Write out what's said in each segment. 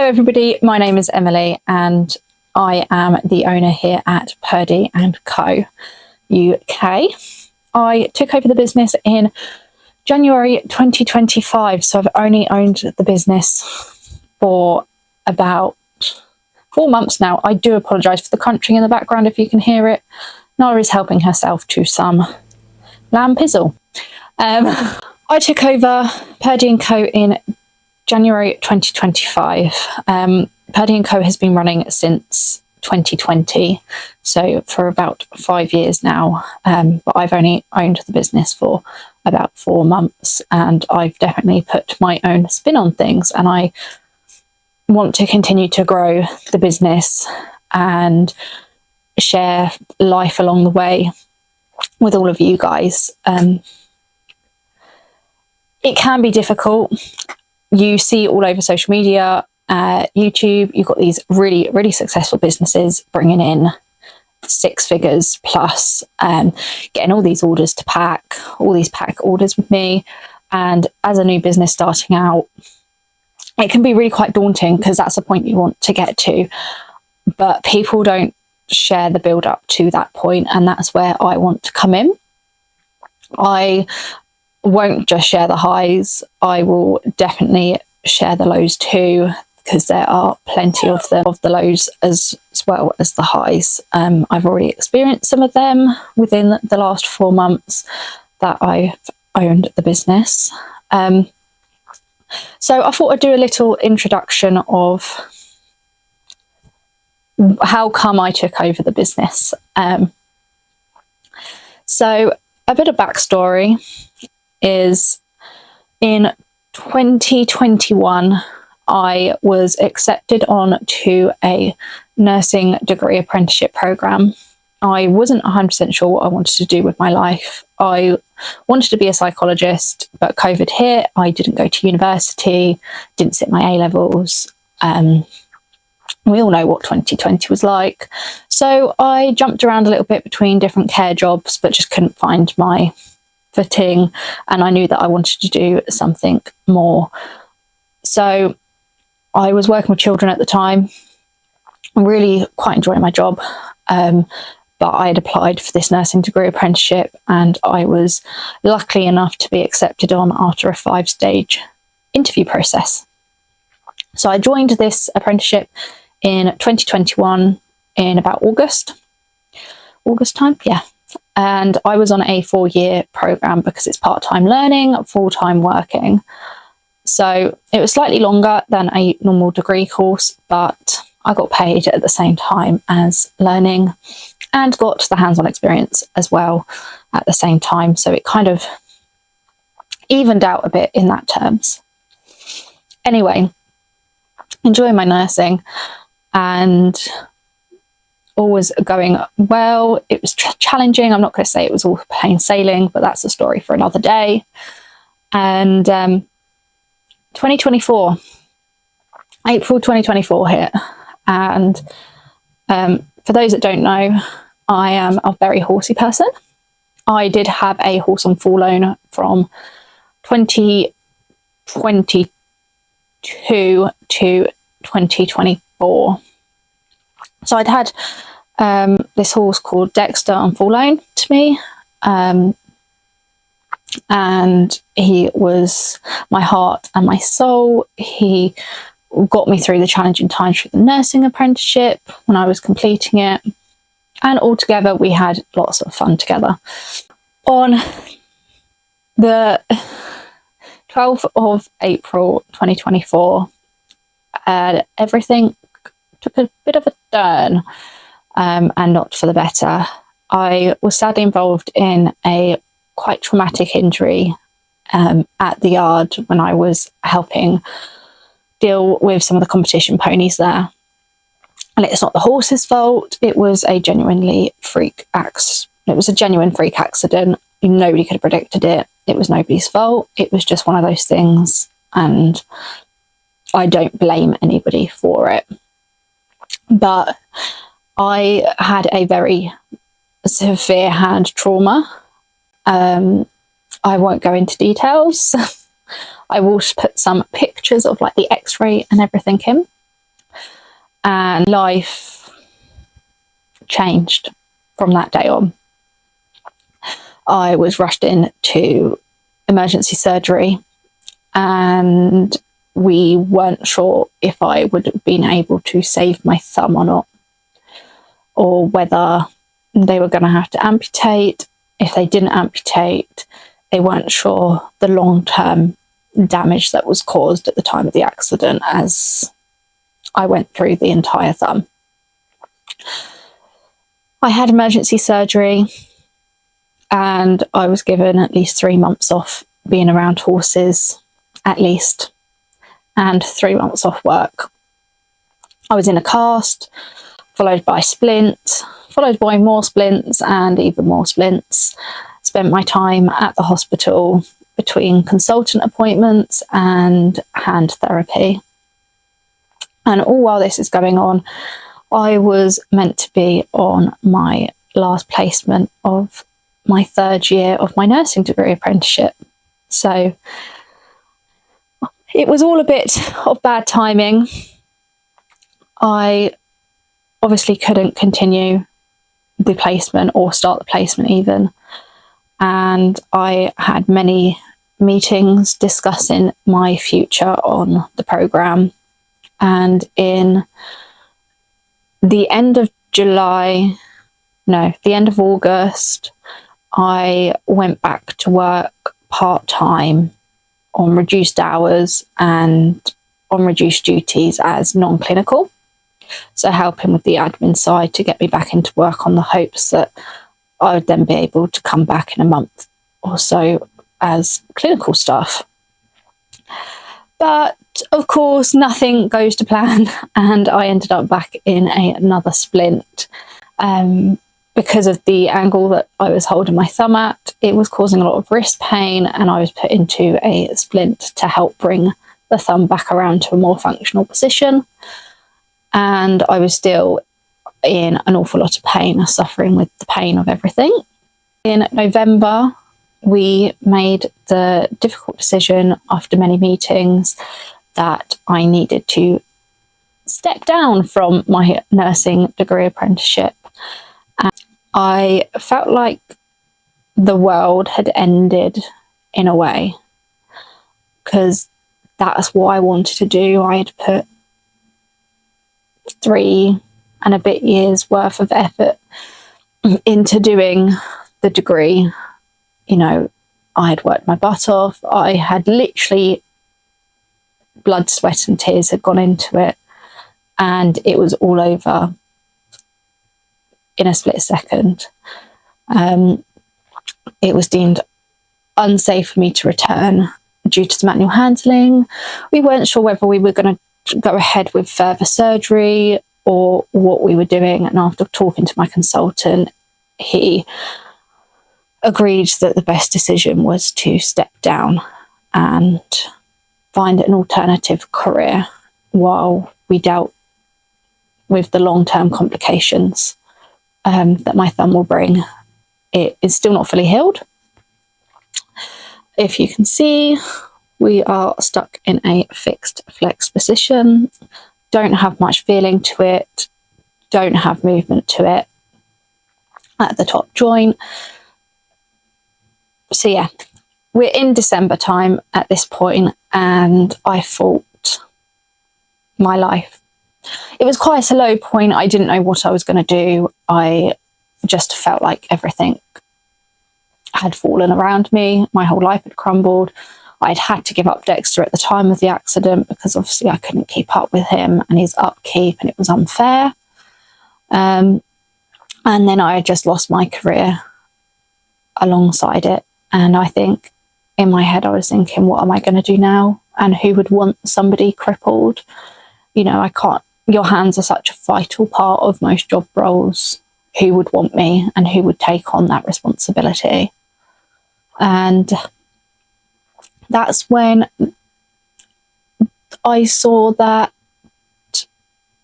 everybody, my name is Emily and I am the owner here at Purdy and Co UK. I took over the business in January 2025, so I've only owned the business for about 4 months now. I do apologise for the crunching in the background if you can hear it. Nara is helping herself to some lamb pizzle. I took over Purdy and Co in January 2025. Purdy and Co has been running since 2020, so for about 5 years now, but I've only owned the business for about 4 months, and I've definitely put my own spin on things, and I want to continue to grow the business and share life along the way with all of you guys. It can be difficult. You see all over social media, YouTube, you've got these really, really successful businesses bringing in 6 figures plus, getting all these orders to pack, all these pack orders with me. And as a new business starting out, it can be really quite daunting because that's the point you want to get to. But people don't share the build up to that point, and that's where I want to come in. I won't just share the highs, I will definitely share the lows too, because there are plenty of the lows as well as the highs. I've already experienced some of them within the last 4 months that I've owned the business. So I thought I'd do a little introduction of how come I took over the business. So a bit of backstory is in 2021, I was accepted on to a nursing degree apprenticeship program. I wasn't 100% sure what I wanted to do with my life. I wanted to be a psychologist, but COVID hit. I didn't go to university, didn't sit my A-levels. We all know what 2020 was like. So I jumped around a little bit between different care jobs, but just couldn't find my footing, and I knew that I wanted to do something more. So I was working with children at the time, really quite enjoying my job, but I had applied for this nursing degree apprenticeship, and I was lucky enough to be accepted on after a 5-stage interview process. So I joined this apprenticeship in 2021 in about August time, yeah. And I was on a 4-year program because it's part-time learning, full-time working. So it was slightly longer than a normal degree course, but I got paid at the same time as learning and got the hands-on experience as well at the same time. So it kind of evened out a bit in that terms. Anyway, enjoying my nursing and all was going well. It was challenging. I'm not going to say it was all plain sailing, but that's a story for another day. And 2024, April 2024 hit. And for those that don't know, I am a very horsey person. I did have a horse on full loan from 2022 to 2024. So I'd had this horse called Dexter on full loan to me, and he was my heart and my soul. He got me through the challenging times through the nursing apprenticeship when I was completing it, and altogether we had lots of fun together. On the 12th of April 2024, everything took a bit of a turn, and not for the better. I was sadly involved in a quite traumatic injury at the yard when I was helping deal with some of the competition ponies there. And it's not the horse's fault. It was a genuine freak accident. Nobody could have predicted it. It was nobody's fault. It was just one of those things, and I don't blame anybody for it. But I had a very severe hand trauma. I won't go into details. I will put some pictures of like the x-ray and everything in. and life changed from that day on. I was rushed into emergency surgery, and we weren't sure if I would have been able to save my thumb or not, or whether they were going to have to amputate. If they didn't amputate, they weren't sure the long-term damage that was caused at the time of the accident, as I went through the entire thumb. I had emergency surgery, and I was given at least 3 months off being around horses, at least, and 3 months off work. I was in a cast, followed by splint, followed by more splints and even more splints. Spent my time at the hospital between consultant appointments and hand therapy. And all while this is going on, I was meant to be on my last placement of my 3rd year of my nursing degree apprenticeship. So it was all a bit of bad timing. I obviously couldn't continue the placement or start the placement even. And I had many meetings discussing my future on the programme. And in the end of August, I went back to work part-time on reduced hours and on reduced duties as non-clinical. So helping with the admin side to get me back into work, on the hopes that I would then be able to come back in a month or so as clinical staff. But of course, nothing goes to plan, and I ended up back in another splint. Because of the angle that I was holding my thumb at, it was causing a lot of wrist pain, and I was put into a splint to help bring the thumb back around to a more functional position. And I was still in an awful lot of pain, suffering with the pain of everything. In November, we made the difficult decision, after many meetings, that I needed to step down from my nursing degree apprenticeship. And I felt like the world had ended in a way, because that's what I wanted to do. I had put 3 and a bit years worth of effort into doing the degree. You know, I had worked my butt off. I had literally blood, sweat and tears had gone into it, and it was all over in a split second. It was deemed unsafe for me to return due to the manual handling. We weren't sure whether we were going to go ahead with further surgery or what we were doing. And after talking to my consultant, he agreed that the best decision was to step down and find an alternative career while we dealt with the long-term complications that my thumb will bring. It is still not fully healed. If you can see, we are stuck in a fixed flex position. Don't have much feeling to it. Don't have movement to it at the top joint. So yeah, we're in December time at this point, and I thought my life. It was quite a low point. I didn't know what I was going to do. I just felt like everything had fallen around me. My whole life had crumbled. I'd had to give up Dexter at the time of the accident because obviously I couldn't keep up with him and his upkeep, and it was unfair. And then I had just lost my career alongside it. And I think in my head I was thinking, what am I going to do now? And who would want somebody crippled? You know, I can't. Your hands are such a vital part of most job roles. Who would want me, and who would take on that responsibility? And that's when I saw that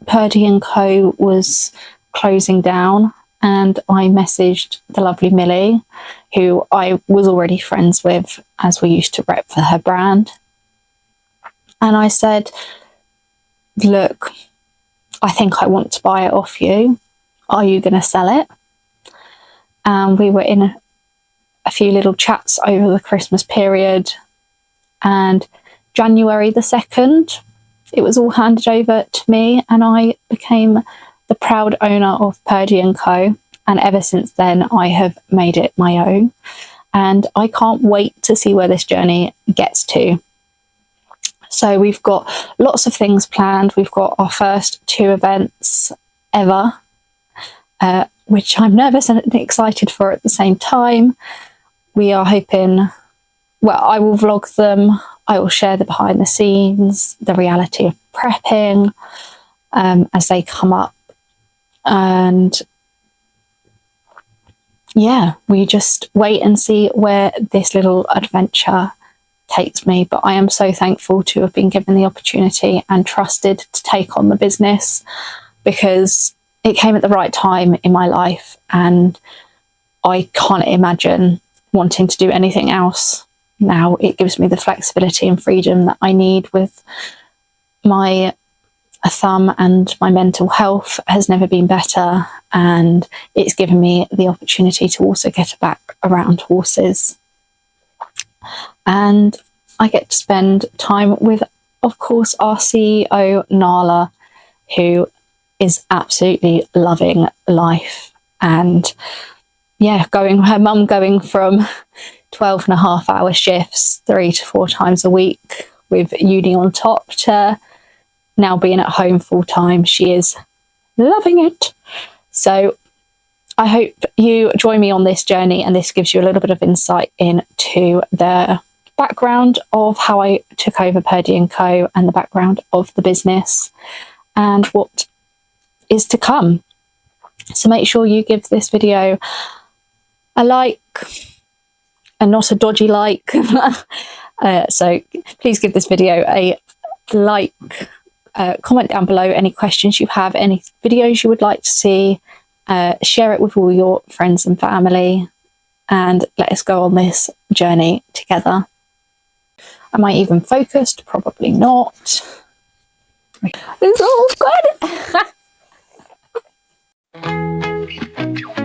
Purdy and Co was closing down, and I messaged the lovely Millie, who I was already friends with as we used to rep for her brand. And I said, look, I think I want to buy it off you. Are you going to sell it? And we were in a few little chats over the Christmas period, and January the 2nd, it was all handed over to me, and I became the proud owner of Purdy and Co. And ever since then, I have made it my own. And I can't wait to see where this journey gets to. So we've got lots of things planned. We've got our first 2 events ever, which I'm nervous and excited for at the same time. We are hoping, well, I will vlog them. I will share the behind the scenes, the reality of prepping as they come up. And yeah, we just wait and see where this little adventure takes me. But I am so thankful to have been given the opportunity and trusted to take on the business, because it came at the right time in my life, and I can't imagine wanting to do anything else now. It gives me the flexibility and freedom that I need with my thumb, and my mental health has never been better, and it's given me the opportunity to also get back around horses. And I get to spend time with, of course, our CEO Nala, who is absolutely loving life. And yeah, her mum going from 12.5-hour shifts 3 to 4 times a week with uni on top to now being at home full time. She is loving it. So I hope you join me on this journey, and this gives you a little bit of insight into the background of how I took over Purdy and Co. and the background of the business and what is to come. So make sure you give this video a like, and not a dodgy like. So please give this video a like. Comment down below any questions you have, any videos you would like to see. Share it with all your friends and family, and let us go on this journey together. Am I even focused? Probably not. It's all good.